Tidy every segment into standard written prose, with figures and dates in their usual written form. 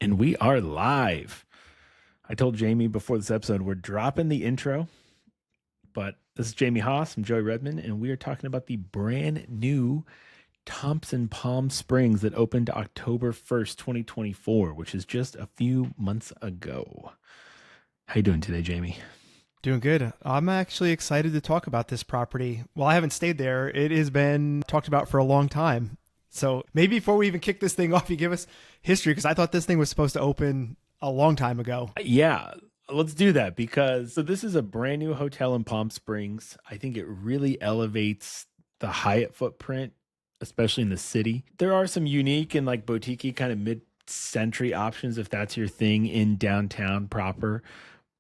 And we are live. I told Jamie before this episode we're dropping the intro, but this is Jamie Haas from Joey Redmond, and we are talking about the brand new Thompson Palm Springs that opened October 1st, 2024, which is just a few months ago. How you doing today, Jamie? Doing good. I'm actually excited to talk about this property. While I haven't stayed there, it has been talked about for a long time. So maybe before we even kick this thing off, you give us history, because I thought this thing was supposed to open a long time ago. Yeah, let's do that because this is a brand new hotel in Palm Springs. I think it really elevates the Hyatt footprint, especially in the city. There are some unique and like boutique kind of mid-century options if that's your thing in downtown proper.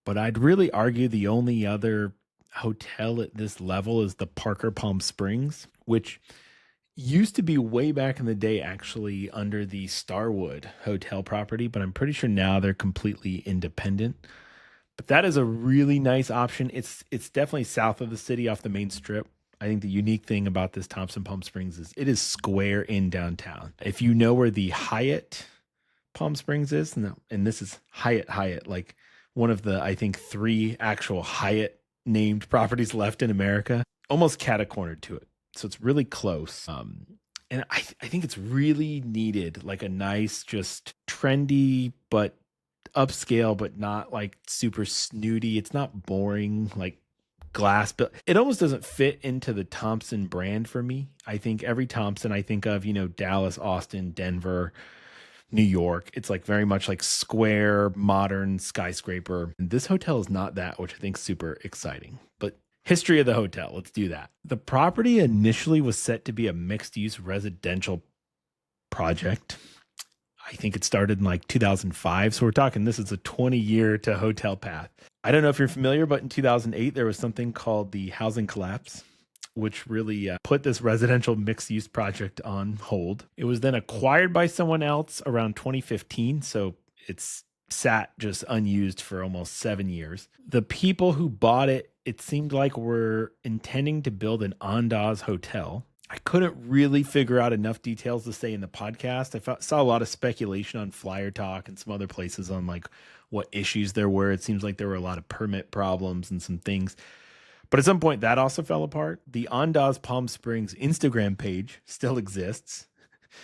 But I'd really argue the only other hotel at this level is the Parker Palm Springs, which used to be way back in the day actually under the Starwood hotel property, but I'm pretty sure now they're completely independent. But that is a really nice option. It's definitely south of the city off the main strip. I think the unique thing about this Thompson Palm Springs is it is square in downtown. If you know where the Hyatt Palm Springs is, no, and this is Hyatt, like one of the, I think, three actual Hyatt named properties left in America, almost catacornered to it. So it's really close. And I think it's really needed, like a nice, just trendy, but upscale, but not like super snooty. It's not boring, like glass, but it almost doesn't fit into the Thompson brand for me. I think every Thompson I think of, Dallas, Austin, Denver, New York, it's like very much like square, modern skyscraper. And this hotel is not that, which I think is super exciting. But history of the hotel, let's do that. The property initially was set to be a mixed-use residential project. I think it started in like 2005. So we're talking, this is a 20-year to hotel path. I don't know if you're familiar, but in 2008, there was something called the housing collapse, which really put this residential mixed-use project on hold. It was then acquired by someone else around 2015, so it's sat just unused for almost 7 years. The people who bought it, it seemed like were intending to build an Andaz hotel. I couldn't really figure out enough details to say in the podcast. Saw a lot of speculation on Flyer Talk and some other places on like what issues there were. It seems like there were a lot of permit problems and some things. But at some point, that also fell apart. The Andaz Palm Springs Instagram page still exists,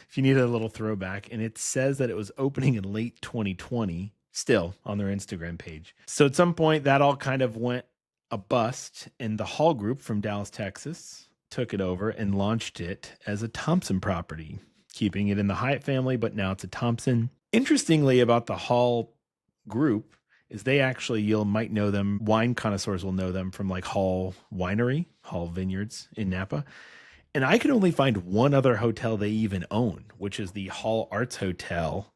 if you need a little throwback. And it says that it was opening in late 2020, still on their Instagram page. So at some point, that all kind of went a bust. And the Hall Group from Dallas, Texas, took it over and launched it as a Thompson property, keeping it in the Hyatt family, but now it's a Thompson. Interestingly about the Hall Group, is they actually, you might know them, wine connoisseurs will know them from like Hall Winery, Hall Vineyards in Napa. And I could only find one other hotel they even own, which is the Hall Arts Hotel,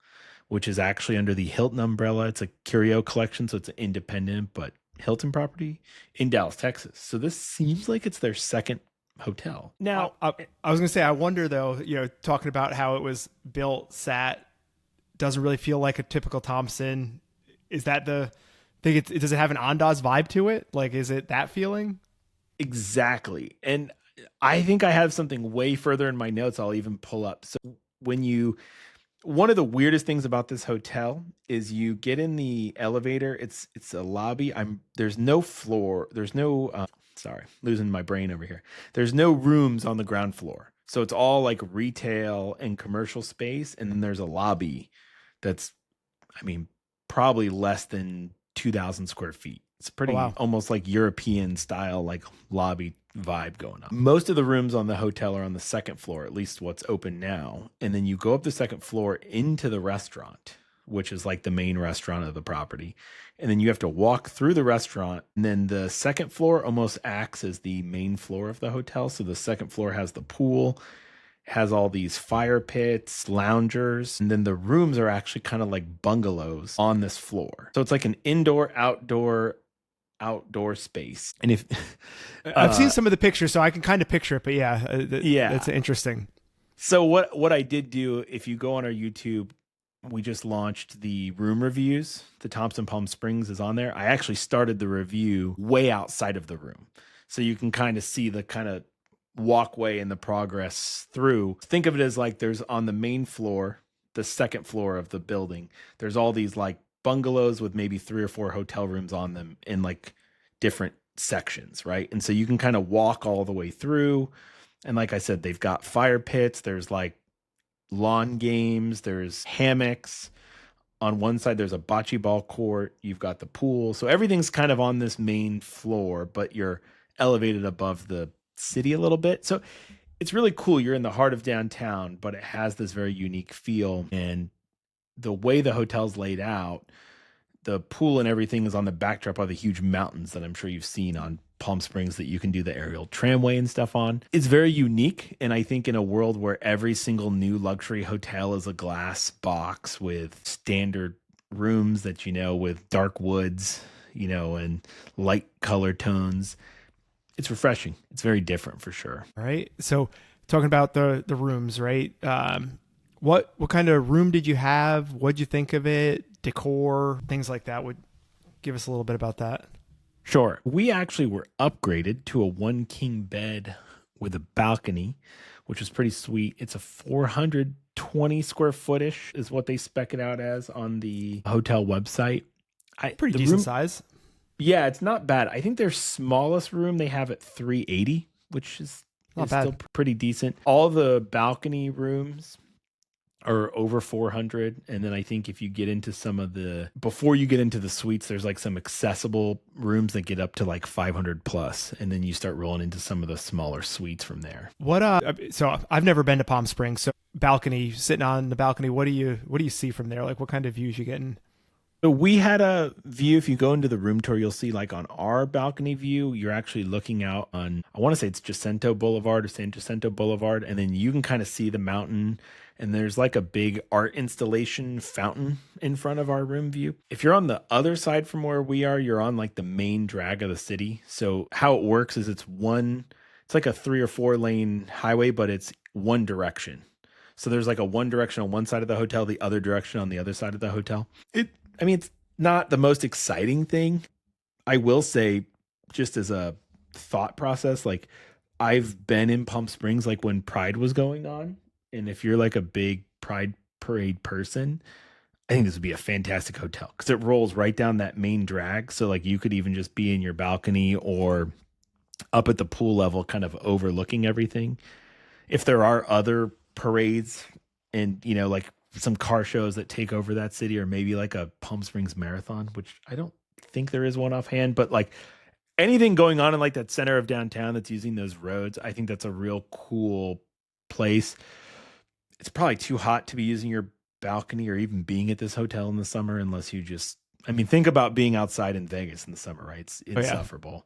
which is actually under the Hilton umbrella. It's a curio collection, so it's an independent, but Hilton property in Dallas, Texas. So this seems like it's their second hotel. Now, I was going to say, I wonder though, talking about how it was built, doesn't really feel like a typical Thompson. Is that the thing? Does it have an Andaz vibe to it? Like, is it that feeling? Exactly. And I think I have something way further in my notes I'll even pull up. So one of the weirdest things about this hotel is you get in the elevator, it's a lobby. There's no floor. There's no, sorry, losing my brain over here. There's no rooms on the ground floor. So it's all like retail and commercial space. And then there's a lobby that's, probably less than 2,000 square feet. It's pretty almost like European style, like lobby vibe going on. Most of the rooms on the hotel are on the second floor, at least what's open now. And then you go up the second floor into the restaurant, which is like the main restaurant of the property. And then you have to walk through the restaurant. And then the second floor almost acts as the main floor of the hotel. So the second floor has the pool, has all these fire pits, loungers, and then the rooms are actually kind of like bungalows on this floor. So it's like an indoor, outdoor space. And if I've seen some of the pictures, so I can kind of picture it, but that's interesting. So what I did do, if you go on our YouTube, we just launched the room reviews. The Thompson Palm Springs is on there. I actually started the review way outside of the room. So you can kind of see the kind of walkway and the progress through. Think of it as like there's on the main floor the second floor of the building, there's all these like bungalows with maybe 3 or 4 hotel rooms on them in like different sections, right? And so you can kind of walk all the way through. And like I said, they've got fire pits, there's like lawn games, there's hammocks. On one side, there's a bocce ball court, you've got the pool. So everything's kind of on this main floor, but you're elevated above the city a little bit. So it's really cool. You're in the heart of downtown, but it has this very unique feel. And the way the hotel's laid out, the pool and everything is on the backdrop of the huge mountains that I'm sure you've seen on Palm Springs that you can do the aerial tramway and stuff on. It's very unique. And I think in a world where every single new luxury hotel is a glass box with standard rooms that, with dark woods, and light color tones, it's refreshing. It's very different for sure. Right. So talking about the rooms, right? What kind of room did you have? What'd you think of it? Decor, things like that. Would give us a little bit about that. Sure. We actually were upgraded to a 1 king bed with a balcony, which was pretty sweet. It's a 420 square footish is what they spec it out as on the hotel website. Pretty decent size. Yeah, it's not bad. I think their smallest room they have at 380, which is still pretty decent. All the balcony rooms are over 400. And then I think if you get into before you get into the suites, there's like some accessible rooms that get up to like 500 plus. And then you start rolling into some of the smaller suites from there. So I've never been to Palm Springs. So balcony, sitting on the balcony, what do you see from there? Like what kind of views you getting? So we had a view. If you go into the room tour, you'll see like on our balcony view, you're actually looking out on, I want to say it's Jacinto Boulevard or San Jacinto Boulevard. And then you can kind of see the mountain. And there's like a big art installation fountain in front of our room view. If you're on the other side from where we are, you're on like the main drag of the city. So how it works is it's like a 3 or 4 lane highway, but it's one direction. So there's like a one direction on one side of the hotel, the other direction on the other side of the hotel. It's not the most exciting thing. I will say, just as a thought process, like I've been in Palm Springs like when Pride was going on. And if you're like a big Pride parade person, I think this would be a fantastic hotel because it rolls right down that main drag. So like you could even just be in your balcony or up at the pool level, kind of overlooking everything. If there are other parades and, like some car shows that take over that city, or maybe like a Palm Springs marathon, which I don't think there is one offhand, but like anything going on in like that center of downtown that's using those roads, I think that's a real cool place. It's probably too hot to be using your balcony or even being at this hotel in the summer unless you think about being outside in Vegas in the summer, right? It's insufferable.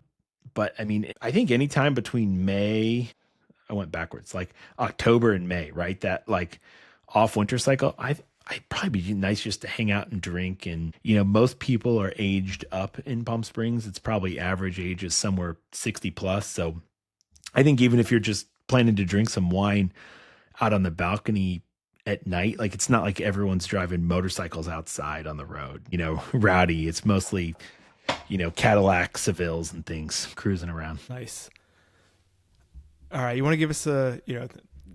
But I think anytime between I went backwards, like October and May, right? That like off winter cycle, I'd probably be nice just to hang out and drink. And, most people are aged up in Palm Springs. It's probably average age is somewhere 60 plus. So I think even if you're just planning to drink some wine out on the balcony at night, like it's not like everyone's driving motorcycles outside on the road, rowdy. It's mostly, Cadillac Sevilles and things cruising around. Nice. All right. You want to give us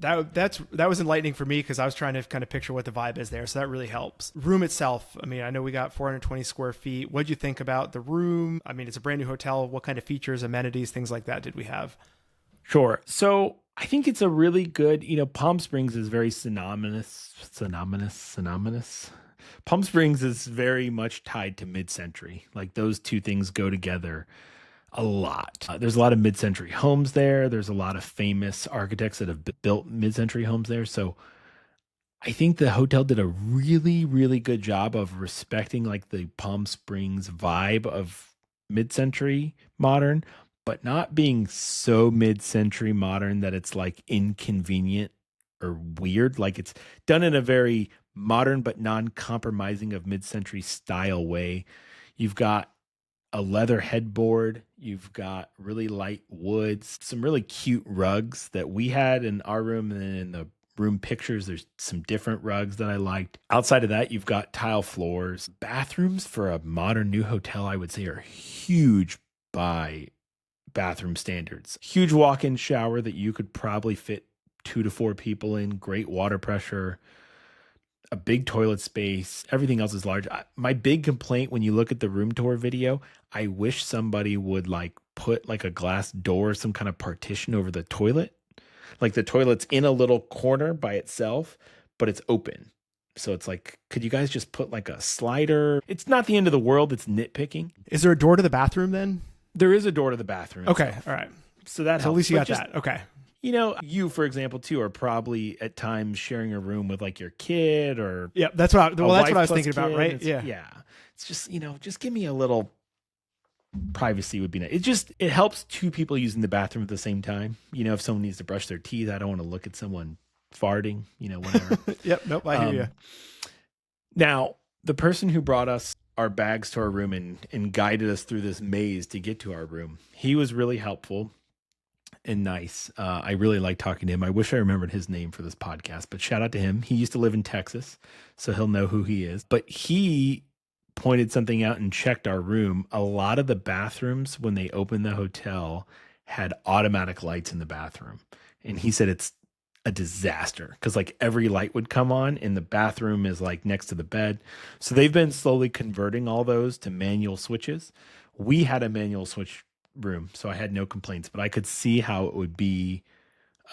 that was enlightening for me because I was trying to kind of picture what the vibe is there. So that really helps. Room itself. I know we got 420 square feet. What'd you think about the room? It's a brand new hotel. What kind of features, amenities, things like that did we have? Sure. So I think it's a really good, Palm Springs is very synonymous. Palm Springs is very much tied to mid-century. Like those two things go together a lot. There's a lot of mid-century homes there. There's a lot of famous architects that have built mid-century homes there. So I think the hotel did a really, really good job of respecting like the Palm Springs vibe of mid-century modern, but not being so mid-century modern that it's like inconvenient or weird. Like it's done in a very modern but non-compromising of mid-century style way. You've got a leather headboard. You've got really light woods, some really cute rugs that we had in our room, and then in the room pictures, there's some different rugs that I liked. Outside of that, you've got tile floors. Bathrooms for a modern new hotel, I would say, are huge by bathroom standards. Huge walk-in shower that you could probably fit 2 to 4 people in. Great water pressure. a big toilet space. Everything else is large. My big complaint when you look at the room tour video, I wish somebody would like put like a glass door, some kind of partition over the toilet. Like the toilet's in a little corner by itself, but it's open. So it's like, could you guys just put like a slider? It's not the end of the world. It's nitpicking. Is there a door to the bathroom then? There is a door to the bathroom. Okay. itself. All right. So that So helps. at least you But got that. Okay. You know, you, for example, too, are probably at times sharing a room with like your kid or Yeah. That's what I was plus thinking about, kid. right? Yeah. Yeah. It's just, just give me a little privacy would be nice. It helps two people using the bathroom at the same time. If someone needs to brush their teeth, I don't want to look at someone farting, whatever. Yep. Nope. I hear you. Now, the person who brought us our bags to our room and guided us through this maze to get to our room, he was really helpful and nice. I really like talking to him. I wish I remembered his name for this podcast, but shout out to him. He used to live in Texas, so he'll know who he is. But he pointed something out and checked our room. A lot of the bathrooms, when they opened the hotel, had automatic lights in the bathroom. And he said it's a disaster because like every light would come on and the bathroom is like next to the bed. So they've been slowly converting all those to manual switches. We had a manual switch room, so I had no complaints, but I could see how it would be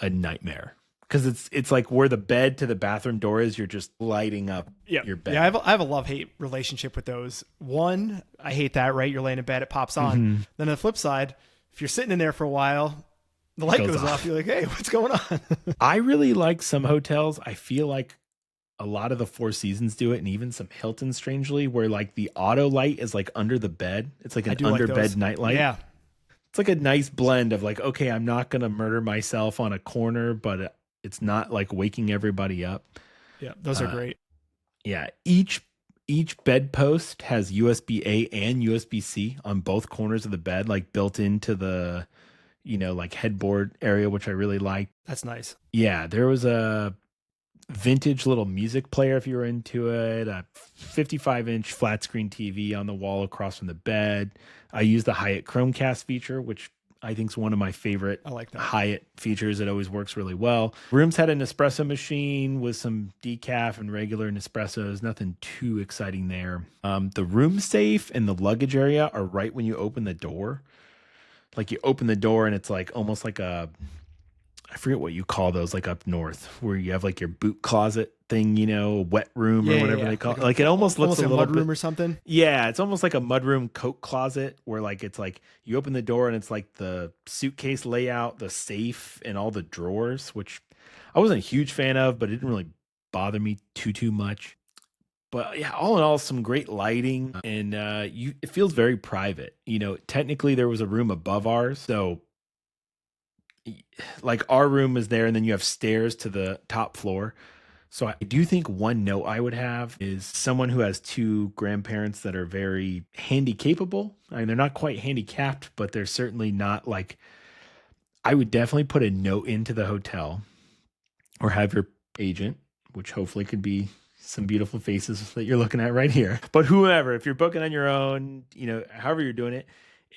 a nightmare because it's like where the bed to the bathroom door is, you're just lighting up your bed. Yeah, I have a love-hate relationship with those. One, I hate that, right? You're laying in bed, it pops on. Mm-hmm. Then on the flip side, if you're sitting in there for a while, the light goes off. You're like, hey, what's going on? I really like some hotels. I feel like a lot of the Four Seasons do it, and even some Hilton, strangely, where like the auto light is like under the bed. It's like an under bed night light. Yeah. It's like a nice blend of like, okay, I'm not going to murder myself on a corner, but it's not like waking everybody up. Yeah, those are great. Yeah, each bedpost has USB-A and USB-C on both corners of the bed, like built into the, like headboard area, which I really like. That's nice. Yeah, there was a vintage little music player if you were into it, a 55-inch flat screen TV on the wall across from the bed. I use the Hyatt Chromecast feature, which I think is one of my favorite Hyatt features. It always works really well. Rooms had an espresso machine with some decaf and regular Nespressos. Nothing too exciting there. The room safe and the luggage area are right when you open the door. Like you open the door and it's like almost like I forget what you call those, like up north, where you have like your boot closet thing, wet room or whatever they call it. Like it almost looks a little mud room or something. Yeah, it's almost like a mudroom coat closet where like it's like you open the door and it's like the suitcase layout, the safe, and all the drawers, which I wasn't a huge fan of, but it didn't really bother me too much. But yeah, all in all, some great lighting, and it feels very private. Technically there was a room above ours, so like our room is there, and then you have stairs to the top floor. So I do think one note I would have is someone who has two grandparents that are very handy capable. I mean, they're not quite handicapped, but they're certainly not like, I would definitely put a note into the hotel or have your agent, which hopefully could be some beautiful faces that you're looking at right here. But whoever, if you're booking on your own, however you're doing it,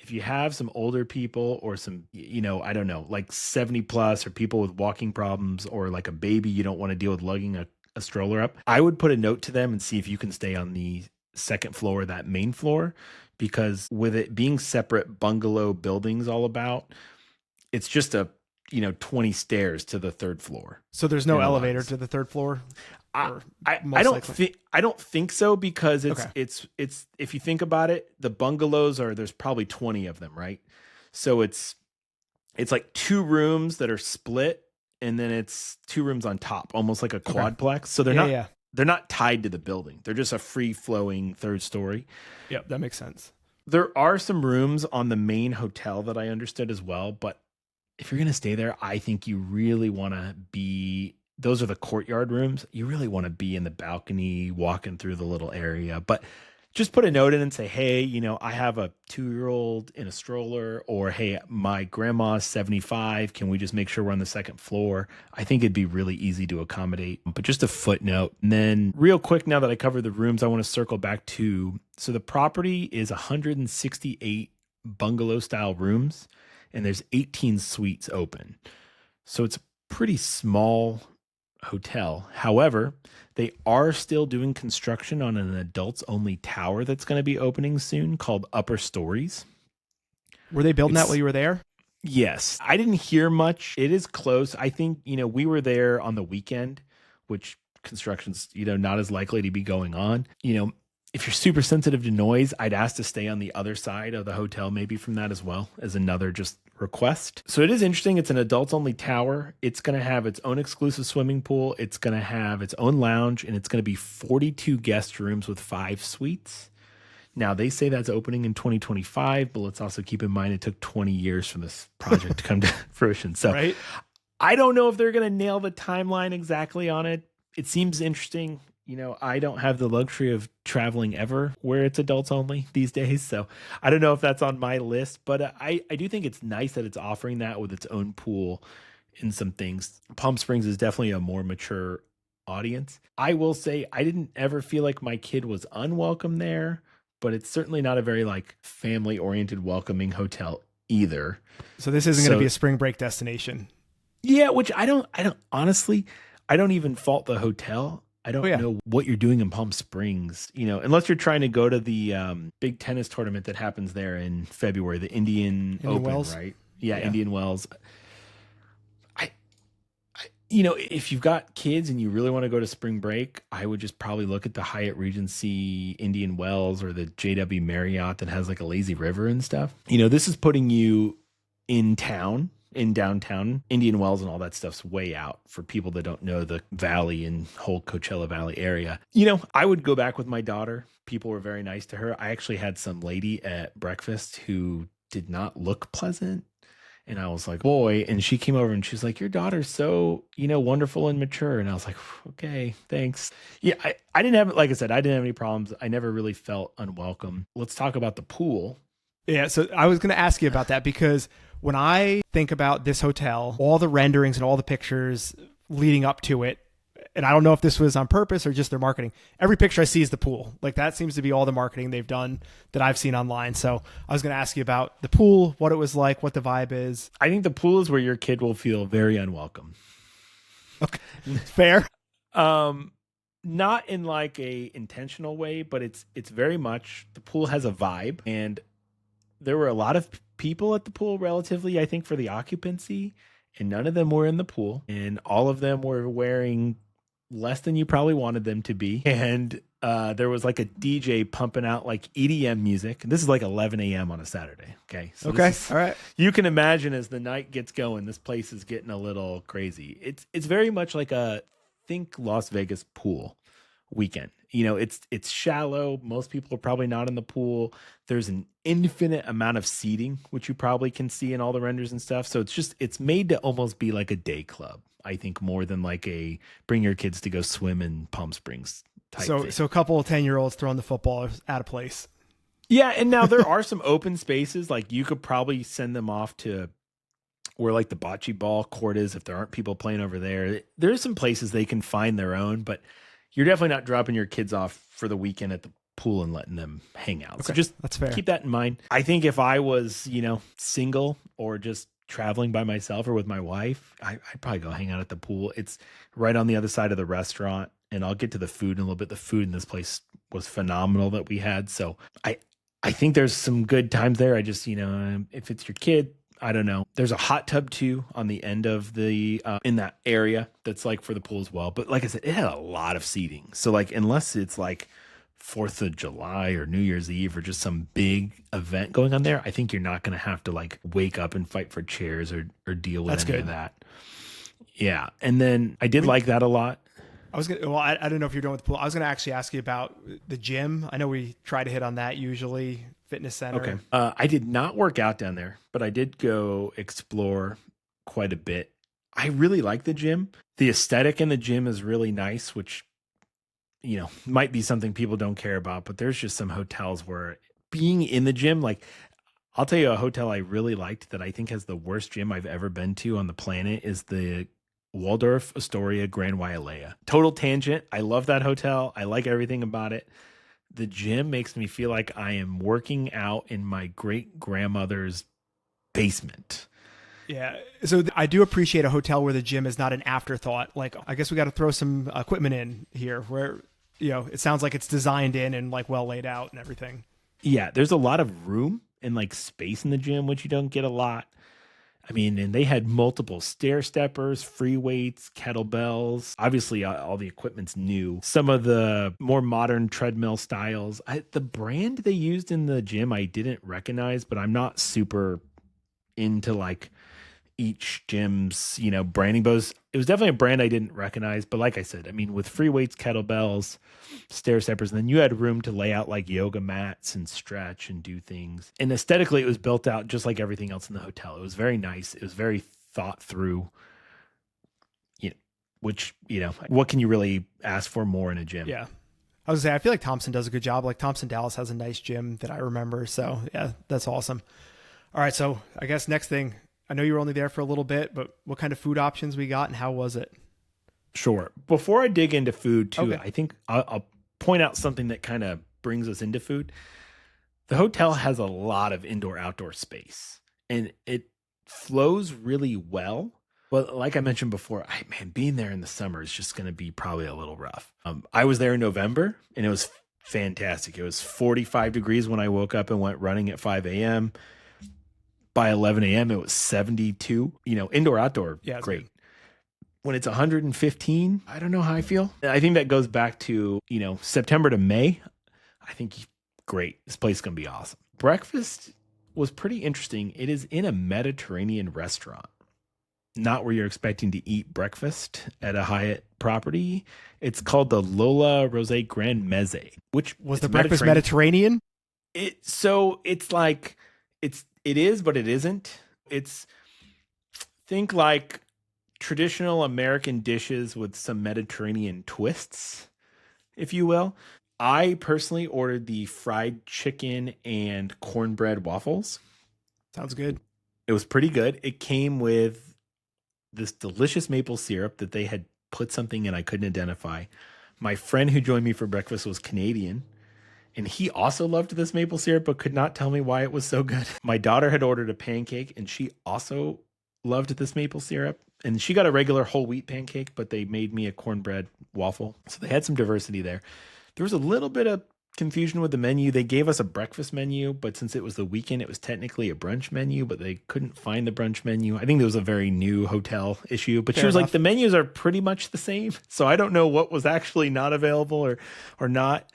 if you have some older people or some, I don't know, like 70 plus or people with walking problems or like a baby, you don't want to deal with lugging a stroller up, I would put a note to them and see if you can stay on the second floor, that main floor, because with it being separate bungalow buildings all about, it's just 20 stairs to the third floor. So there's no elevator to the third floor? I don't think so, because it's if you think about it, the bungalows there's probably 20 of them, right? So it's like two rooms that are split, and then it's two rooms on top, almost like a quadplex. So they're not tied to the building. They're just a free flowing third story. Yep, that makes sense. There are some rooms on the main hotel that I understood as well, but if you're going to stay there, I think you really want to be, those are the courtyard rooms. You really want to be in the balcony, walking through the little area, but just put a note in and say, hey, I have a 2-year-old in a stroller, or hey, my grandma's 75. Can we just make sure we're on the second floor? I think it'd be really easy to accommodate, but just a footnote. And then real quick, now that I covered the rooms, I want to circle back to, so the property is 168 bungalow style rooms, and there's 18 suites open. So it's a pretty small hotel. However, they are still doing construction on an adults only tower that's going to be opening soon called Upper Stories. Were they building that It's while you were there? Yes. I didn't hear much. It is close. I think, we were there on the weekend, which construction's, not as likely to be going on. If you're super sensitive to noise, I'd ask to stay on the other side of the hotel, maybe from that as well, as another just request. So it is interesting. It's an adults only tower. It's going to have its own exclusive swimming pool. It's going to have its own lounge, and it's going to be 42 guest rooms with 5 suites. Now, they say that's opening in 2025, but let's also keep in mind it took 20 years for this project to come to fruition. So Right? I don't know if they're going to nail the timeline exactly on it. It seems interesting. I don't have the luxury of traveling ever where it's adults only these days. So I don't know if that's on my list, but I do think it's nice that it's offering that with its own pool and some things. Palm Springs is definitely a more mature audience. I will say I didn't ever feel like my kid was unwelcome there, but it's certainly not a very family oriented welcoming hotel either. So this isn't going to be a spring break destination. Yeah, which I don't honestly, I don't even fault the hotel. I don't know what you're doing in Palm Springs, unless you're trying to go to the big tennis tournament that happens there in February, the Indian Open, Wells? right? Yeah, Indian Wells. If you've got kids and you really want to go to spring break, I would just probably look at the Hyatt Regency Indian Wells or the JW Marriott that has a lazy river and stuff. This is putting you in town. In downtown. Indian Wells and all that stuff's way out for people that don't know the valley and whole Coachella Valley area. I would go back with my daughter. People were very nice to her. I actually had some lady at breakfast who did not look pleasant. And I was like, boy. And she came over and she's like, your daughter's so, wonderful and mature. And I was like, okay, thanks. Yeah, I didn't have, like I said, I didn't have any problems. I never really felt unwelcome. Let's talk about the pool. Yeah, so I was going to ask you about that because when I think about this hotel, all the renderings and all the pictures leading up to it, and I don't know if this was on purpose or just their marketing, every picture I see is the pool. That seems to be all the marketing they've done that I've seen online. So I was going to ask you about the pool, what it was like, what the vibe is. I think the pool is where your kid will feel very unwelcome. Okay, fair. Not in a intentional way, but it's very much, the pool has a vibe, and there were a lot of people at the pool relatively, I think, for the occupancy, and none of them were in the pool, and all of them were wearing less than you probably wanted them to be. And there was a DJ pumping out EDM music. And this is 11 a.m. on a Saturday. Okay. So okay. All right. You can imagine as the night gets going, this place is getting a little crazy. It's very much like a think Las Vegas pool weekend. It's shallow. Most people are probably not in the pool. There's an infinite amount of seating, which you probably can see in all the renders and stuff. So it's made to almost be like a day club, I think, more than a bring your kids to go swim in Palm Springs type thing. So a couple of 10-year-olds throwing the football out of place. Yeah, and now there are some open spaces. You could probably send them off to where the bocce ball court is if there aren't people playing over there. There's some places they can find their own, but you're definitely not dropping your kids off for the weekend at the pool and letting them hang out. Okay, so just that's fair. Keep that in mind. I think if I was, single or just traveling by myself or with my wife, I'd probably go hang out at the pool. It's right on the other side of the restaurant, and I'll get to the food in a little bit. The food in this place was phenomenal that we had. So I think there's some good times there. I just, if it's your kid, I don't know. There's a hot tub too on the end of the in that area that's for the pool as well. But like I said, it had a lot of seating. So unless it's 4th of July or New Year's Eve or just some big event going on there, I think you're not going to have to wake up and fight for chairs or deal with any of that. Yeah. And then I did like that a lot. I don't know if you're done with the pool. I was going to actually ask you about the gym. I know we try to hit on that usually, fitness center. Okay. I did not work out down there, but I did go explore quite a bit. I really like the gym. The aesthetic in the gym is really nice, which, might be something people don't care about, but there's just some hotels where being in the gym, I'll tell you a hotel I really liked that I think has the worst gym I've ever been to on the planet is the Waldorf Astoria Grand Wailea. Total tangent. I love that hotel. I like everything about it. The gym makes me feel like I am working out in my great grandmother's basement. Yeah. So I do appreciate a hotel where the gym is not an afterthought. Like, I guess we got to throw some equipment in here where, it sounds like it's designed in and like well laid out and everything. Yeah, there's a lot of room and like space in the gym, which you don't get a lot. I mean, and they had multiple stair steppers, free weights, kettlebells. Obviously, all the equipment's new. Some of the more modern treadmill styles. The brand they used in the gym, I didn't recognize, but I'm not super into like each gym's, branding. But it was definitely a brand I didn't recognize. But like I said, I mean, with free weights, kettlebells, stair steppers, and then you had room to lay out like yoga mats and stretch and do things. And aesthetically, it was built out just like everything else in the hotel. It was very nice. It was very thought through. Which what can you really ask for more in a gym? Yeah. I was gonna say, I feel like Thompson does a good job. Like Thompson Dallas has a nice gym that I remember. So yeah, that's awesome. All right. So I guess next thing, I know you were only there for a little bit, but what kind of food options we got and how was it? Sure. Before I dig into food too, Okay. I think I'll point out something that kind of brings us into food. The hotel has a lot of indoor outdoor space and it flows really well. But like I mentioned before, being there in the summer is just going to be probably a little rough. I was there in November and it was fantastic. It was 45 degrees when I woke up and went running at 5 a.m. By 11 a.m., it was 72. Indoor, outdoor, Yeah, great. good. When it's 115, I don't know how I feel. I think that goes back to, September to May. I think great. This place is going to be awesome. Breakfast was pretty interesting. It is in a Mediterranean restaurant, not where you're expecting to eat breakfast at a Hyatt property. It's called the Lola Rose Grand Mezze, which Was the breakfast Mediterranean? It's like it is, but it isn't. It's think like traditional American dishes with some Mediterranean twists, if you will. I personally ordered the fried chicken and cornbread waffles. Sounds good. It was pretty good. It came with this delicious maple syrup that they had put something in I couldn't identify. My friend who joined me for breakfast was Canadian, and he also loved this maple syrup, but could not tell me why it was so good. My daughter had ordered a pancake, and she also loved this maple syrup. And she got a regular whole wheat pancake, but they made me a cornbread waffle. So they had some diversity there. There was a little bit of confusion with the menu. They gave us a breakfast menu, but since it was the weekend, it was technically a brunch menu, but they couldn't find the brunch menu. I think there was a very new hotel issue, but she was like, the menus are pretty much the same. So I don't know what was actually not available or not.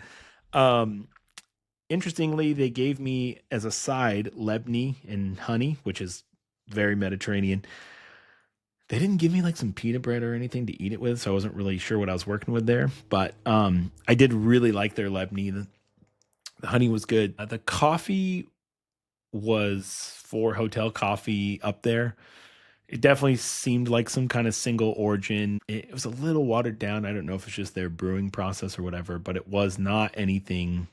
Interestingly, they gave me as a side lebni and honey, which is very Mediterranean. They didn't give me like some pita bread or anything to eat it with, so I wasn't really sure what I was working with there. But I did really like their lebni. The honey was good. The coffee was for hotel coffee up there. It definitely seemed like some kind of single origin. It was a little watered down. I don't know if it's just their brewing process or whatever, but it was not anything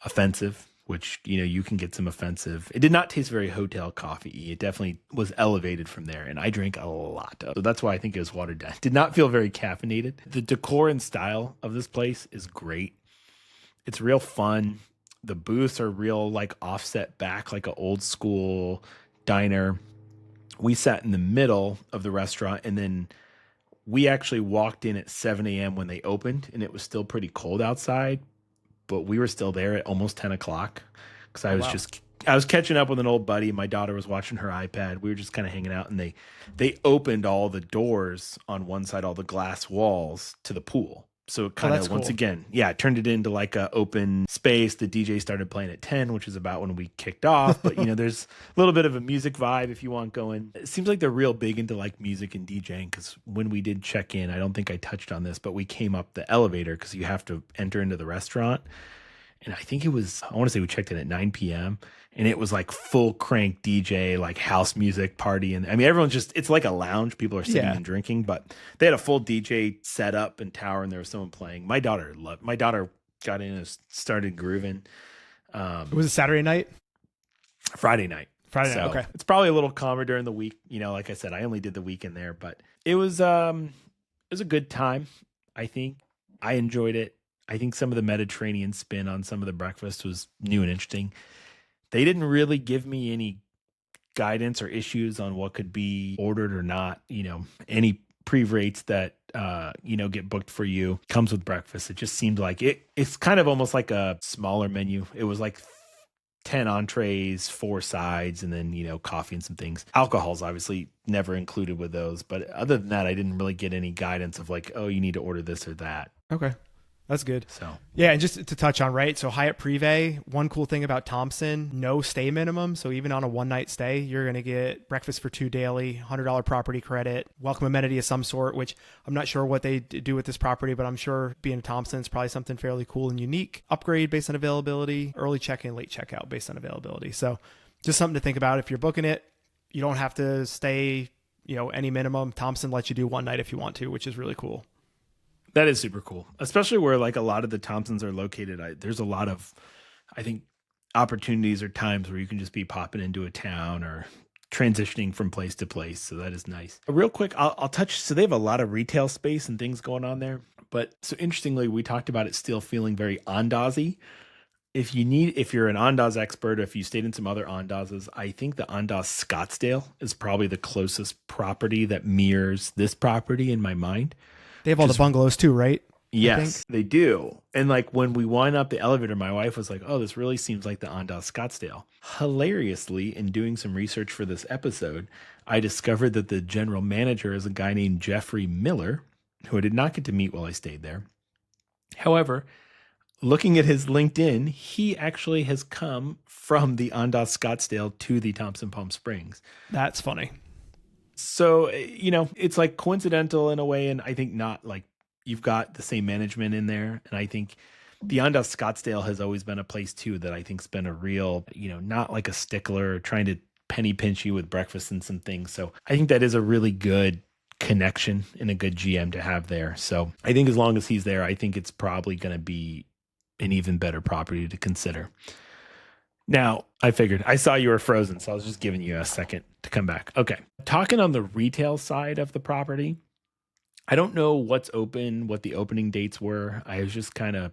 offensive, which, you can get some offensive. It did not taste very hotel coffee. It definitely was elevated from there. And I drank a lot of it. So that's why I think it was watered down. It did not feel very caffeinated. The decor and style of this place is great. It's real fun. The booths are real like offset back, like an old school diner. We sat in the middle of the restaurant and then we actually walked in at 7 a.m. when they opened and it was still pretty cold outside, but we were still there at almost 10 o'clock because I was catching up with an old buddy. My daughter was watching her iPad. We were just kind of hanging out and they opened all the doors on one side, all the glass walls to the pool. So it kind of, once again, it turned it into like a open space. The DJ started playing at 10, which is about when we kicked off. But, there's a little bit of a music vibe if you want going. It seems like they're real big into like music and DJing because when we did check in, I don't think I touched on this, but we came up the elevator because you have to enter into the restaurant. And I think I want to say we checked in at 9 p.m. and it was like full crank DJ, like house music party. And everyone's it's like a lounge. People are sitting and drinking, but they had a full DJ set up and tower and there was someone playing. My daughter got in and started grooving. Was it Saturday night? Friday night. Okay. It's probably a little calmer during the week. Like I said, I only did the weekend there, but it was a good time. I think I enjoyed it. I think some of the Mediterranean spin on some of the breakfast was new and interesting. They didn't really give me any guidance or issues on what could be ordered or not, any Prive rates that get booked for you comes with breakfast. It just seemed like it's kind of almost like a smaller menu. It was like 10 entrees, 4 sides, and then, coffee and some things. Alcohol's obviously never included with those. But other than that, I didn't really get any guidance of like, oh, you need to order this or that. Okay. That's good. So, yeah. And just to touch on, right. So Hyatt Prive, one cool thing about Thompson, no stay minimum. So even on a 1-night stay, you're going to get breakfast for 2 daily, $100 property credit, welcome amenity of some sort, which I'm not sure what they do with this property, but I'm sure being a Thompson, it's probably something fairly cool and unique. Upgrade based on availability, early check-in, late checkout based on availability. So just something to think about. If you're booking it, you don't have to stay, any minimum. Thompson lets you do 1 night if you want to, which is really cool. That is super cool, especially where like a lot of the Thompsons are located. There's a lot of, I think, opportunities or times where you can just be popping into a town or transitioning from place to place. So that is nice. Real quick, I'll touch. So they have a lot of retail space and things going on there. But so interestingly, we talked about it still feeling very Andaz-y. If you're an Andaz expert, or if you stayed in some other Andazes, I think the Andaz Scottsdale is probably the closest property that mirrors this property in my mind. They have all the bungalows too, right? Yes, they do. And like when we went up the elevator, my wife was like, oh, this really seems like the Andaz Scottsdale. Hilariously, in doing some research for this episode, I discovered that the general manager is a guy named Jeffrey Miller, who I did not get to meet while I stayed there. However, looking at his LinkedIn, he actually has come from the Andaz Scottsdale to the Thompson Palm Springs. That's funny. So, it's like coincidental in a way. And I think not. Like you've got the same management in there. And I think the Andaz Scottsdale has always been a place too that I think's been a real, not like a stickler trying to penny pinch you with breakfast and some things. So I think that is a really good connection and a good GM to have there. So I think as long as he's there, I think it's probably going to be an even better property to consider. Now, I figured I saw you were frozen, so I was just giving you a second to come back. Okay. Talking on the retail side of the property, I don't know what's open, what the opening dates were. I was just kind of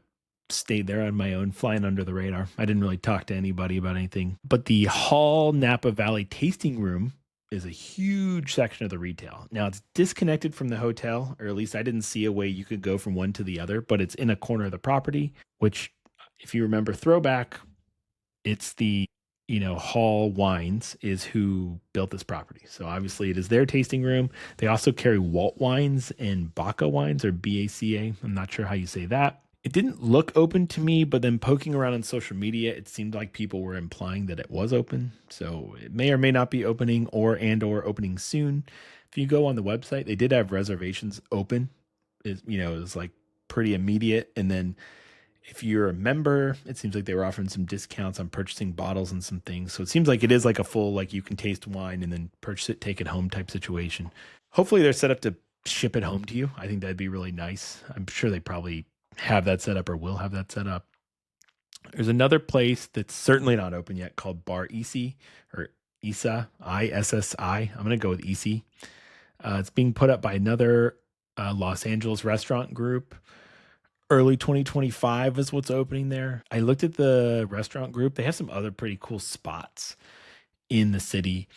stayed there on my own, flying under the radar. I didn't really talk to anybody about anything. But the Hall Napa Valley tasting room is a huge section of the retail. Now, it's disconnected from the hotel, or at least I didn't see a way you could go from one to the other, but it's in a corner of the property, which, if you remember throwback, it's the, Hall Wines is who built this property. So obviously it is their tasting room. They also carry Walt wines and Baca wines, or BACA. I'm not sure how you say that. It didn't look open to me, but then poking around on social media, it seemed like people were implying that it was open. So it may or may not be opening or opening soon. If you go on the website, they did have reservations open. It was like pretty immediate. And then if you're a member, it seems like they were offering some discounts on purchasing bottles and some things. So it seems like it is like a full, like you can taste wine and then purchase it, take it home type situation. Hopefully they're set up to ship it home to you. I think that'd be really nice. I'm sure they probably have that set up or will have that set up. There's another place that's certainly not open yet called Bar Isi, or Isa, ISSI. I'm going to go with Isi. It's being put up by another Los Angeles restaurant group. Early 2025 is what's opening there. I looked at the restaurant group. They have some other pretty cool spots in the city.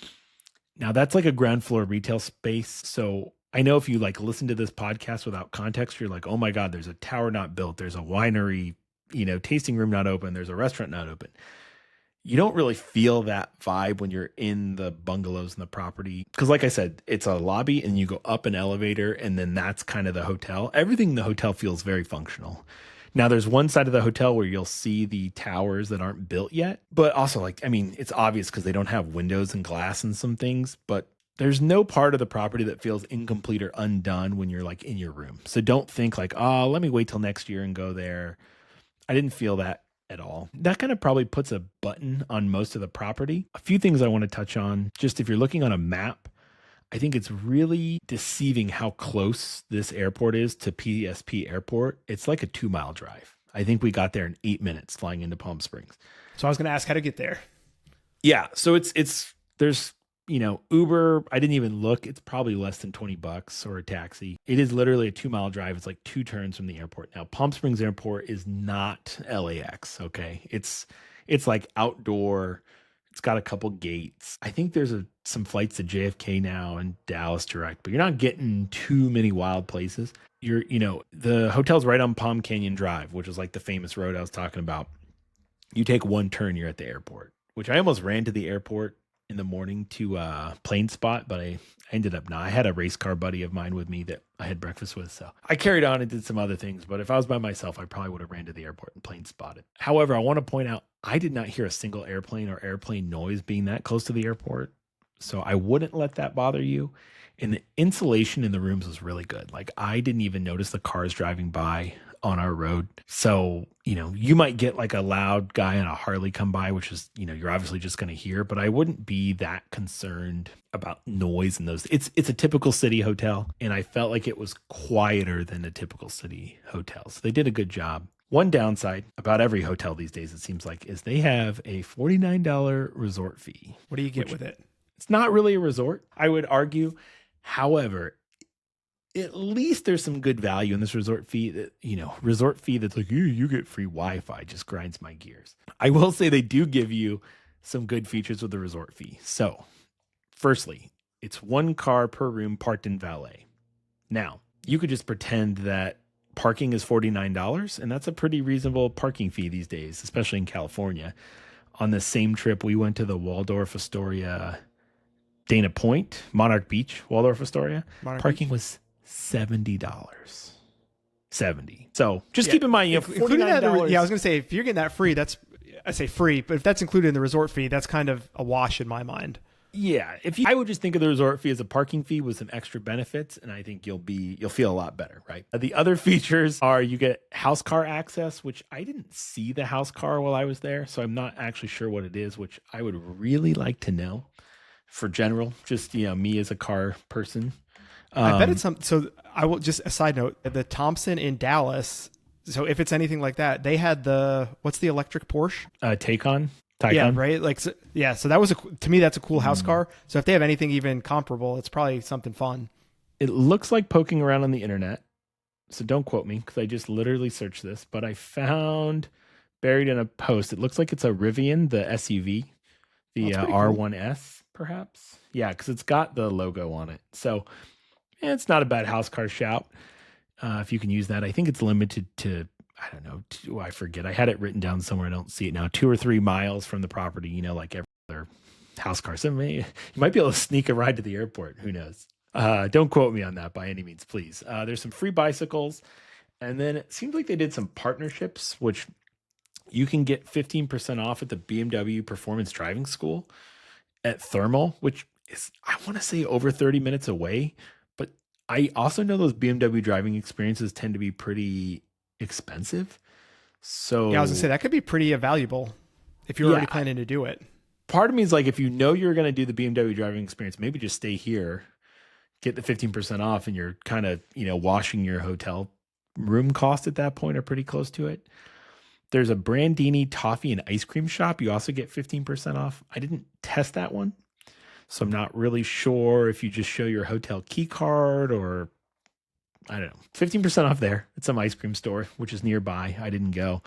Now that's like a ground floor retail space. So I know if you like listen to this podcast without context, you're like, oh my God, there's a tower not built. There's a winery, tasting room not open. There's a restaurant not open. You don't really feel that vibe when you're in the bungalows and the property. Because like I said, it's a lobby and you go up an elevator and then that's kind of the hotel. Everything in the hotel feels very functional. Now there's one side of the hotel where you'll see the towers that aren't built yet. But also it's obvious because they don't have windows and glass and some things. But there's no part of the property that feels incomplete or undone when you're like in your room. So don't think like, oh, let me wait till next year and go there. I didn't feel that at all. That kind of probably puts a button on most of the property. A few things I want to touch on. Just if you're looking on a map, I think it's really deceiving how close this airport is to PSP Airport. It's like a 2-mile drive. I think we got there in 8 minutes flying into Palm Springs. So I was going to ask how to get there. Yeah. So there's Uber, I didn't even look. It's probably less than $20 or a taxi. It is literally a 2-mile drive. It's like 2 turns from the airport. Now, Palm Springs Airport is not LAX. Okay. It's like outdoor. It's got a couple gates. I think there's some flights to JFK now and Dallas direct, but you're not getting too many wild places. The hotel's right on Palm Canyon Drive, which is like the famous road I was talking about. You take one turn, you're at the airport, which I almost ran to the airport in the morning to plane spot, but I ended up not. I had a race car buddy of mine with me that I had breakfast with, so I carried on and did some other things. But if I was by myself, I probably would have ran to the airport and plane spotted. However, I want to point out I did not hear a single airplane or airplane noise being that close to the airport, so I wouldn't let that bother you. And the insulation in the rooms was really good. Like, I didn't even notice the cars driving by on our road. So, you might get like a loud guy on a Harley come by, which is, you're obviously just going to hear, but I wouldn't be that concerned about noise in those. It's a typical city hotel, and I felt like it was quieter than a typical city hotel. So they did a good job. One downside about every hotel these days, it seems like, is they have a $49 resort fee. What do you get with it? It's not really a resort, I would argue. However, at least there's some good value in this resort fee that's like, you get free Wi-Fi, just grinds my gears. I will say they do give you some good features with the resort fee. So firstly, it's 1 car per room parked in valet. Now, you could just pretend that parking is $49, and that's a pretty reasonable parking fee these days, especially in California. On the same trip, we went to the Waldorf Astoria, Dana Point, Monarch Beach, Waldorf Astoria. Parking was $70. $70. So just keep in mind, including that. I was going to say, if you're getting that free, I say free, but if that's included in the resort fee, that's kind of a wash in my mind. Yeah, I would just think of the resort fee as a parking fee with some extra benefits, and I think you'll feel a lot better, right? The other features are you get house car access, which I didn't see the house car while I was there, so I'm not actually sure what it is, which I would really like to know for general, just me as a car person. I bet it's so I will just a side note, the Thompson in Dallas. So if it's anything like that, they had what's the electric Porsche? Taycan. Yeah, right. So that was to me, that's a cool house car. So if they have anything even comparable, it's probably something fun. It looks like poking around on the internet. So don't quote me because I just literally searched this, but I found buried in a post. It looks like it's a Rivian, the SUV, the R1S perhaps. Yeah. Cause it's got the logo on it. So it's not a bad house car shout. If you can use that, I think it's limited to, I don't know. I forget. I had it written down somewhere. I don't see it now. 2 or 3 miles from the property, like every other house car. So you might be able to sneak a ride to the airport. Who knows? Don't quote me on that by any means, please. There's some free bicycles. And then it seems like they did some partnerships, which you can get 15% off at the BMW Performance Driving School at Thermal, which is, I want to say, over 30 minutes away. But I also know those BMW driving experiences tend to be pretty expensive. So yeah, I was gonna say that could be pretty valuable if you're already planning to do it. Part of me is like, if you know you're going to do the BMW driving experience, maybe just stay here, get the 15% off, and you're kind of, washing your hotel room cost at that point or pretty close to it. There's a Brandini toffee and ice cream shop. You also get 15% off. I didn't test that one, so I'm not really sure if you just show your hotel key card or I don't know. 15% off there. It's some ice cream store, which is nearby. I didn't go.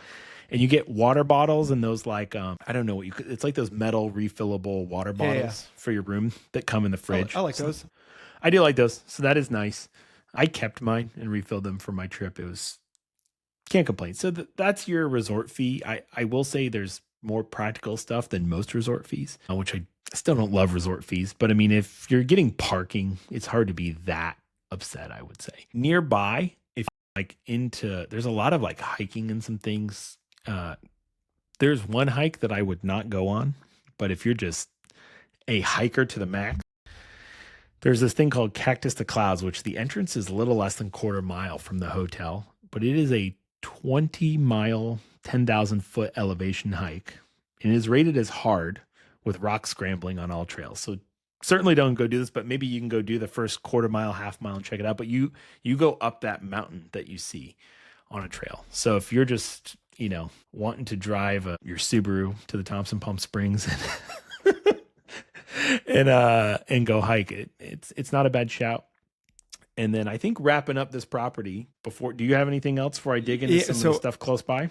And you get water bottles and those I don't know it's like those metal refillable water bottles for your room that come in the fridge. I like those. I do like those. So that is nice. I kept mine and refilled them for my trip. Can't complain. So that's your resort fee. I will say there's more practical stuff than most resort fees, which I still don't love resort fees. But I mean, if you're getting parking, it's hard to be that upset, I would say. Nearby, if there's a lot of hiking and some things. There's one hike that I would not go on, but if you're just a hiker to the max, there's this thing called Cactus to Clouds, which the entrance is a little less than 1/4 mile from the hotel, but it is a 20-mile, 10,000-foot elevation hike, and it is rated as hard with rock scrambling on all trails. So certainly don't go do this, but maybe you can go do the first 1/4 mile, 1/2 mile and check it out. But you go up that mountain that you see on a trail. So if you're just, wanting to drive your Subaru to the Thompson Palm Springs and go hike, it's not a bad shout. And then I think wrapping up this property do you have anything else before I dig into some of the stuff close by?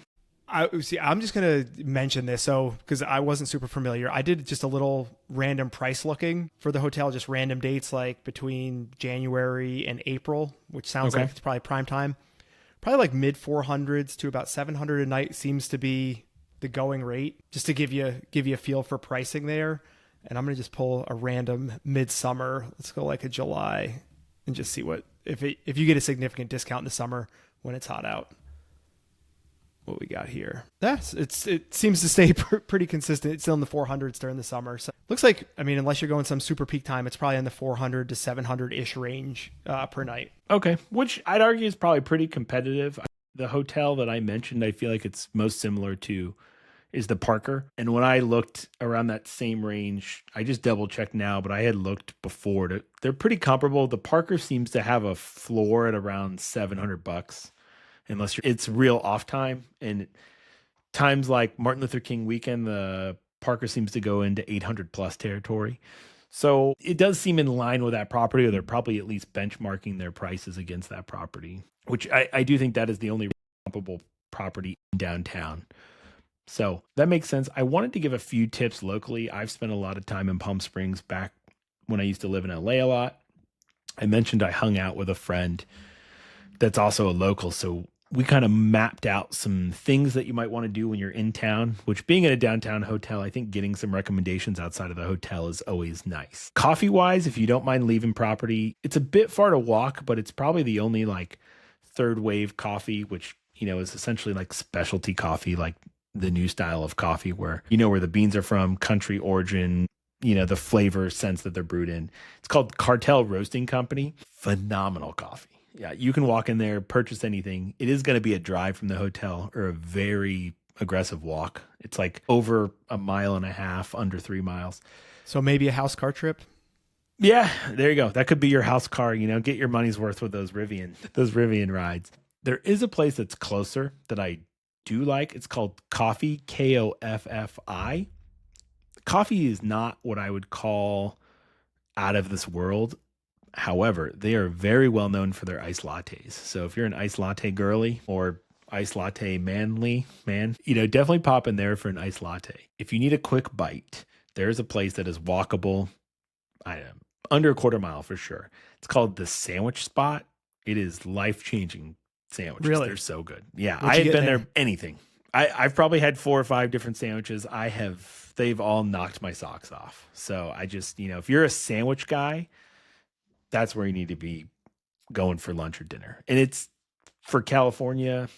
I'm just going to mention this. So, because I wasn't super familiar, I did just a little random price looking for the hotel, just random dates like between January and April, which sounds like it's probably prime time. Probably like mid 400s to about 700 a night seems to be the going rate, just to give you a feel for pricing there. And I'm going to just pull a random midsummer. Let's go like a July and just see what, if you get a significant discount in the summer when it's hot out. What we got here. It seems to stay pretty consistent. It's still in the 400s during the summer. So looks like, I mean, unless you're going some super peak time, it's probably in the 400 to 700-ish range per night. Okay. Which I'd argue is probably pretty competitive. The hotel that I mentioned, I feel like it's most similar to is the Parker. And when I looked around that same range, I just double checked now, but I had looked before. They're pretty comparable. The Parker seems to have a floor at around $700. Unless it's real off time, and times like Martin Luther King weekend, the Parker seems to go into 800 plus territory. So it does seem in line with that property, or they're probably at least benchmarking their prices against that property, which I do think that is the only comparable property in downtown. So that makes sense. I wanted to give a few tips locally. I've spent a lot of time in Palm Springs back when I used to live in LA a lot. I mentioned I hung out with a friend that's also a local. So we kind of mapped out some things that you might want to do when you're in town, which being in a downtown hotel, I think getting some recommendations outside of the hotel is always nice. Coffee wise, if you don't mind leaving property, it's a bit far to walk, but it's probably the only like third wave coffee, which, you know, is essentially like specialty coffee, like the new style of coffee where, you know, where the beans are from, country origin, you know, the flavor sense that they're brewed in. It's called Cartel Roasting Company. Phenomenal coffee. Yeah, you can walk in there, purchase anything. It is going to be a drive from the hotel or a very aggressive walk. It's like over 1.5 miles, under 3 miles. So maybe a house car trip? Yeah, there you go. That could be your house car. You know, get your money's worth with those Rivian rides. There is a place that's closer that I do like. It's called Coffee, Koffi. Coffee is not what I would call out of this world. However, they are very well known for their iced lattes. So if you're an iced latte girly or iced latte man, you know, definitely pop in there for an iced latte. If you need a quick bite, there's a place that is walkable. Under a 1/4 mile for sure. It's called the Sandwich Spot. It is life-changing sandwiches. Really? They're so good. Yeah, What'd I you have get been there? there anything. I've probably had 4 or 5 different sandwiches. They've all knocked my socks off. So I just, you know, if you're a sandwich guy, that's where you need to be going for lunch or dinner. And it's for California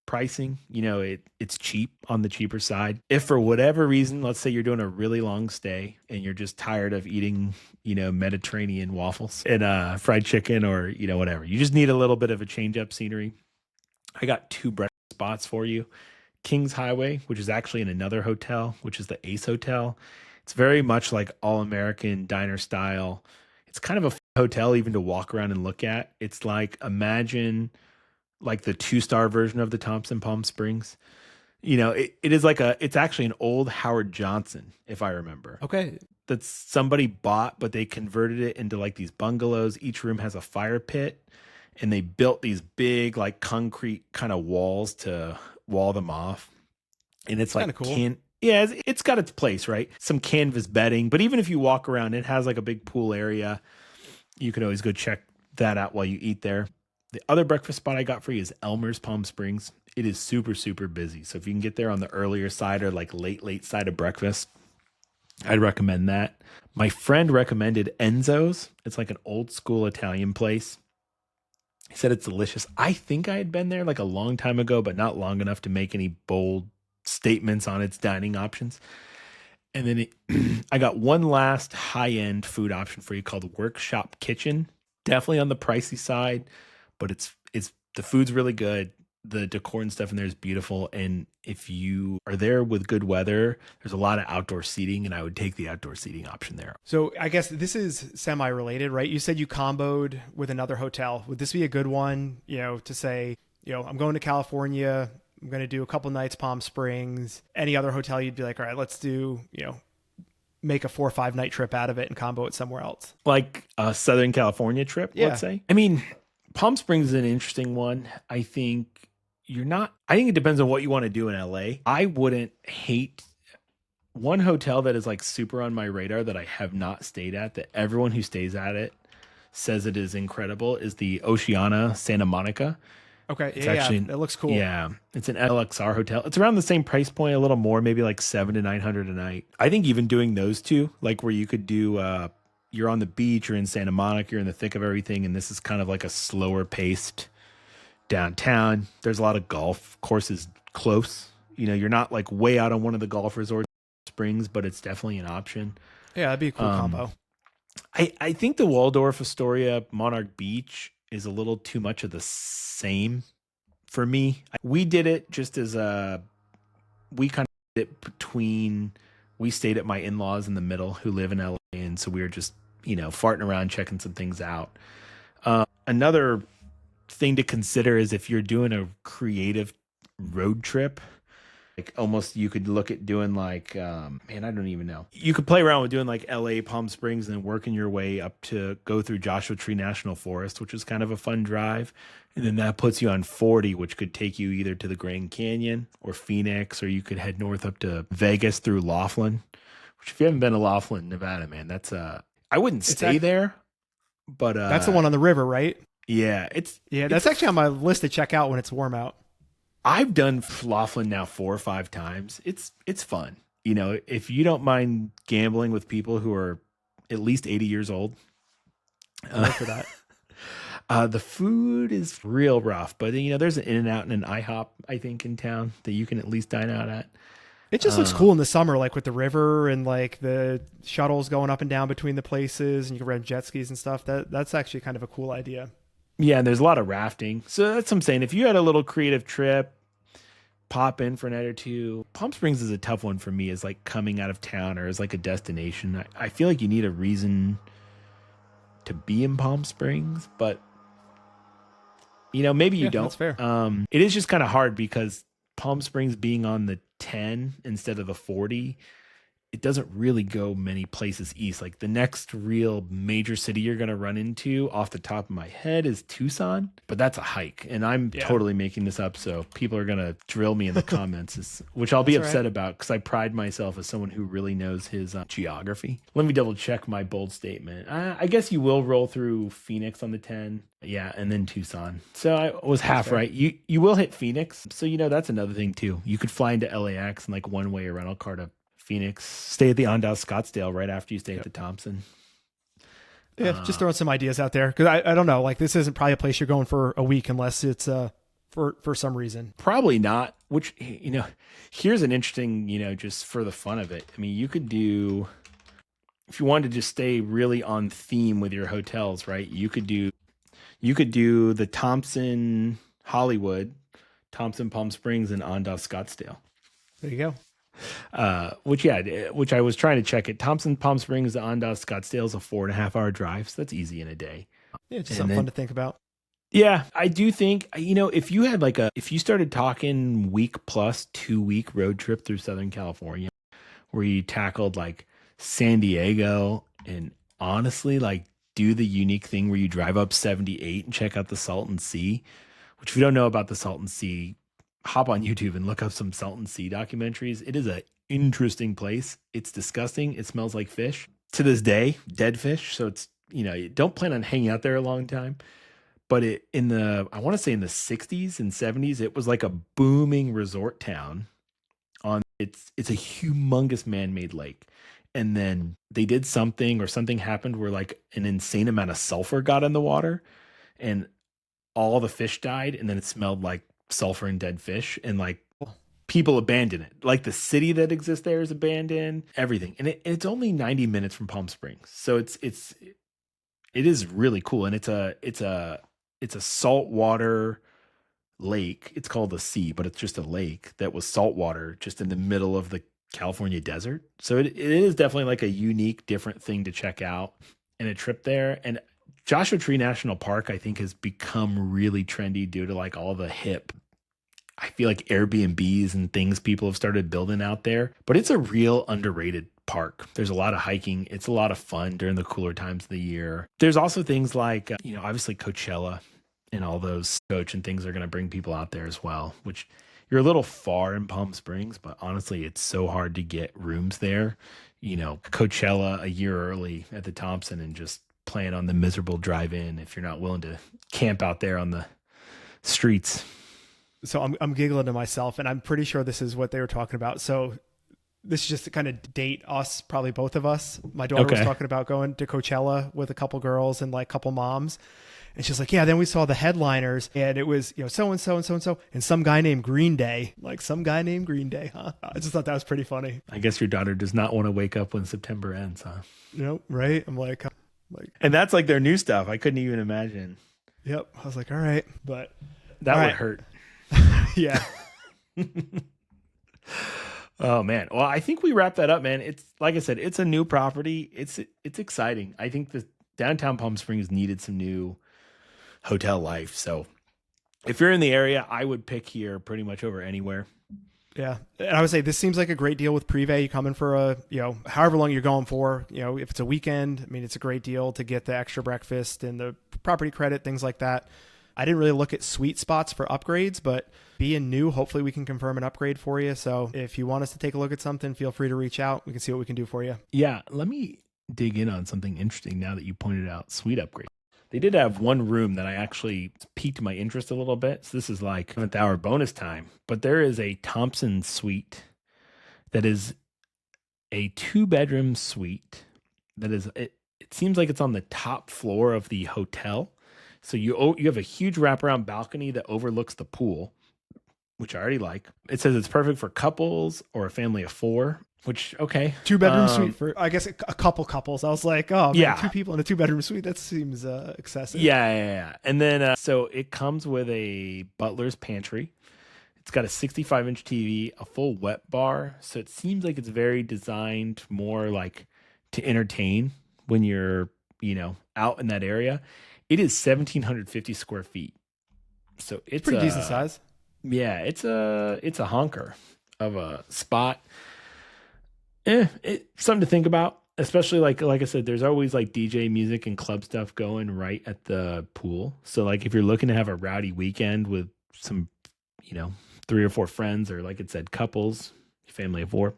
pricing, you know, it's cheap, on the cheaper side. If for whatever reason, let's say you're doing a really long stay and you're just tired of eating, you know, Mediterranean waffles and fried chicken or, you know, whatever, you just need a little bit of a change up scenery. I got 2 breakfast spots for you. Kings Highway, which is actually in another hotel, which is the Ace Hotel. It's very much like all-American diner style. It's kind of a hotel even to walk around and look at. It's like, imagine like the 2-star version of the Thompson Palm Springs. You know, it is like it's actually an old Howard Johnson, if I remember. Okay. That somebody bought, but they converted it into like these bungalows. Each room has a fire pit, and they built these big like concrete kind of walls to wall them off. And it's like cool. Yeah, it's got its place, right? Some canvas bedding, but even if you walk around, it has like a big pool area. You could always go check that out while you eat there. The other breakfast spot I got for you is Elmer's Palm Springs. It is super, super busy. So if you can get there on the earlier side or like late side of breakfast, I'd recommend that. My friend recommended Enzo's. It's like an old school Italian place. He said it's delicious. I think I had been there like a long time ago, but not long enough to make any bold statements on its dining options. And then I got one last high-end food option for you called Workshop Kitchen. Definitely on the pricey side, but it's the food's really good. The decor and stuff in there is beautiful. And if you are there with good weather, there's a lot of outdoor seating, and I would take the outdoor seating option there. So I guess this is semi-related, right? You said you comboed with another hotel. Would this be a good one, you know, to say, you know, I'm going to California, I'm going to do a couple nights Palm Springs. Any other hotel you'd be like, all right, let's do, you know, make a 4 or 5 night trip out of it and combo it somewhere else. Like a Southern California trip, let's say. I mean, Palm Springs is an interesting one. I think you're not, I think it depends on what you want to do in LA. I wouldn't hate one hotel that is like super on my radar that I have not stayed at, that everyone who stays at it says it is incredible, is the Oceana Santa Monica. Okay, It's yeah, actually, it looks cool. yeah, it's an LXR hotel. It's around the same price point, a little more, maybe like 700 to 900 a night. I think even doing those two, like where you could do, you're on the beach, you're in Santa Monica, you're in the thick of everything, and this is kind of like a slower paced downtown. There's a lot of golf courses close. You know, you're not like way out on one of the golf resorts springs, but it's definitely an option. Yeah, that'd be a cool combo. I think the Waldorf Astoria Monarch Beach is a little too much of the same for me. We did it just as we kind of did it between, we stayed at my in-laws in the middle who live in LA. And so we were just, you know, farting around, checking some things out. Another thing to consider is if you're doing a creative road trip, like almost you could look at doing like, man, I don't even know. You could play around with doing like LA, Palm Springs, and then working your way up to go through Joshua Tree National Forest, which is kind of a fun drive. And then that puts you on 40, which could take you either to the Grand Canyon or Phoenix, or you could head north up to Vegas through Laughlin, which if you haven't been to Laughlin, Nevada, man, that's I wouldn't stay there, but that's the one on the river, right? Yeah, that's actually on my list to check out when it's warm out. I've done Laughlin now 4 or 5 times. It's fun. You know, if you don't mind gambling with people who are at least 80 years old. For that. The food is real rough, but you know, there's an In-N-Out and an IHOP, I think, in town that you can at least dine out at. It just looks cool in the summer, like with the river and like the shuttles going up and down between the places, and you can rent jet skis and stuff. That's actually kind of a cool idea. Yeah, and there's a lot of rafting. So that's what I'm saying. If you had a little creative trip, pop in for a night or two. Palm Springs is a tough one for me as like coming out of town or as like a destination. I feel like you need a reason to be in Palm Springs, but you know, maybe you don't. That's fair. It is just kind of hard because Palm Springs being on the 10 instead of the 40, it doesn't really go many places east. Like the next real major city you're going to run into off the top of my head is Tucson, but that's a hike. And I'm totally making this up. So people are going to drill me in the comments, which I'll be upset about because I pride myself as someone who really knows his geography. Let me double check my bold statement. I guess you will roll through Phoenix on the 10. Yeah. And then Tucson. So I was half right. You will hit Phoenix. So, you know, that's another thing too. You could fly into LAX in like one way or rental car to Phoenix, stay at the Andaz Scottsdale right after you stay at the Thompson. Yeah, just throwing some ideas out there because I don't know, like this isn't probably a place you're going for a week unless it's for some reason. Probably not. Which, you know, here's an interesting, you know, just for the fun of it. I mean, you could do, if you wanted to just stay really on theme with your hotels, right? You could do the Thompson Hollywood, Thompson Palm Springs, and Andaz Scottsdale. There you go. Which I was trying to check it. Thompson Palm Springs to Andaz Scottsdale is a 4.5 hour drive. So that's easy in a day. Yeah, just something fun to think about. Yeah, I do think, you know, if you had if you started talking week plus 2 week road trip through Southern California where you tackled like San Diego and honestly like do the unique thing where you drive up 78 and check out the Salton Sea, which if you don't know about the Salton Sea, hop on YouTube and look up some Salton Sea documentaries. It is an interesting place. It's disgusting. It smells like fish to this day, dead fish. So it's, you know, you don't plan on hanging out there a long time. But I want to say in the 60s and 70s, it was like a booming resort town. It's a humongous man-made lake. And then they did something happened where like an insane amount of sulfur got in the water and all the fish died. And then it smelled like sulfur and dead fish, and like people abandon it. Like the city that exists there is abandoned, everything. And it's only 90 minutes from Palm Springs. So it is really cool. And it's a saltwater lake. It's called the sea, but it's just a lake that was saltwater just in the middle of the California desert. So it is definitely like a unique, different thing to check out in a trip there. And Joshua Tree National Park, I think, has become really trendy due to like all the hip, I feel like Airbnbs and things people have started building out there. But it's a real underrated park. There's a lot of hiking. It's a lot of fun during the cooler times of the year. There's also things like, you know, obviously Coachella and all those coach and things are going to bring people out there as well, which you're a little far in Palm Springs, but honestly, it's so hard to get rooms there. Coachella a year early at the Thompson and just plan on the miserable drive-in if you're not willing to camp out there on the streets. So I'm giggling to myself, and I'm pretty sure this is what they were talking about. So this is just to kind of date us, probably both of us. My daughter was talking about going to Coachella with a couple girls and like a couple moms. And she's like, yeah, then we saw the headliners and it was, so-and-so and so-and-so and some guy named Green Day. Like some guy named Green Day, huh? I just thought that was pretty funny. I guess your daughter does not want to wake up when September ends, huh? Right? I'm like, and that's like their new stuff. I couldn't even imagine. Yep. I was like, all right. But that would hurt. Yeah. Oh man. Well, I think we wrap that up, man. It's like I said, it's a new property. It's exciting. I think the downtown Palm Springs needed some new hotel life. So if you're in the area, I would pick here pretty much over anywhere. Yeah. And I would say this seems like a great deal with Prive. You come in for however long you're going for, if it's a weekend, I mean, it's a great deal to get the extra breakfast and the property credit, things like that. I didn't really look at sweet spots for upgrades, but being new, hopefully we can confirm an upgrade for you. So if you want us to take a look at something, feel free to reach out. We can see what we can do for you. Yeah. Let me dig in on something interesting now that you pointed out suite upgrade. They did have one room that I actually piqued my interest a little bit. So this is like 7th hour bonus time, but there is a Thompson suite that is a 2-bedroom suite that is, it seems like it's on the top floor of the hotel. So you have a huge wraparound balcony that overlooks the pool, which I already like. It says it's perfect for couples or a family of 4, which, okay. 2-bedroom suite for, I guess, a couple couples. I was like, oh, man, yeah. 2 people in a 2-bedroom suite. That seems excessive. Yeah. And then, so it comes with a butler's pantry. It's got a 65-inch TV, a full wet bar. So it seems like it's very designed more like to entertain when you're, out in that area. It is 1,750 square feet. So it's pretty decent size. Yeah, it's a honker of a spot. Something to think about, especially like I said, there's always like DJ music and club stuff going right at the pool. So like if you're looking to have a rowdy weekend with some, 3 or 4 friends, or like it said, couples, family of 4,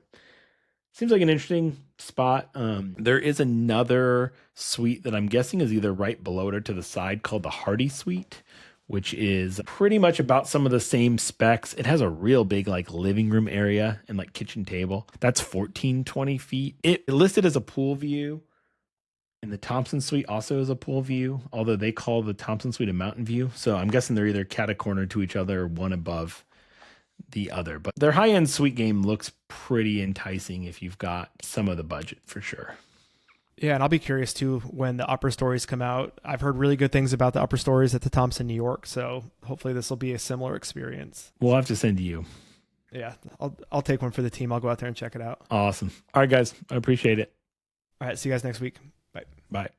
seems like an interesting spot. There is another suite that I'm guessing is either right below it or to the side called the Hardy Suite, which is pretty much about some of the same specs. It has a real big like living room area and like kitchen table. That's 1,420 feet. It listed as a pool view. And the Thompson Suite also is a pool view, although they call the Thompson Suite a mountain view. So I'm guessing they're either cat-a-corner to each other or one above the other. But their high-end suite game looks pretty enticing if you've got some of the budget for sure. Yeah, and I'll be curious too when the upper stories come out. I've heard really good things about the upper stories at the Thompson, New York. So hopefully this will be a similar experience. We'll have to send you. Yeah, I'll take one for the team. I'll go out there and check it out. Awesome. All right, guys. I appreciate it. All right, see you guys next week. Bye. Bye.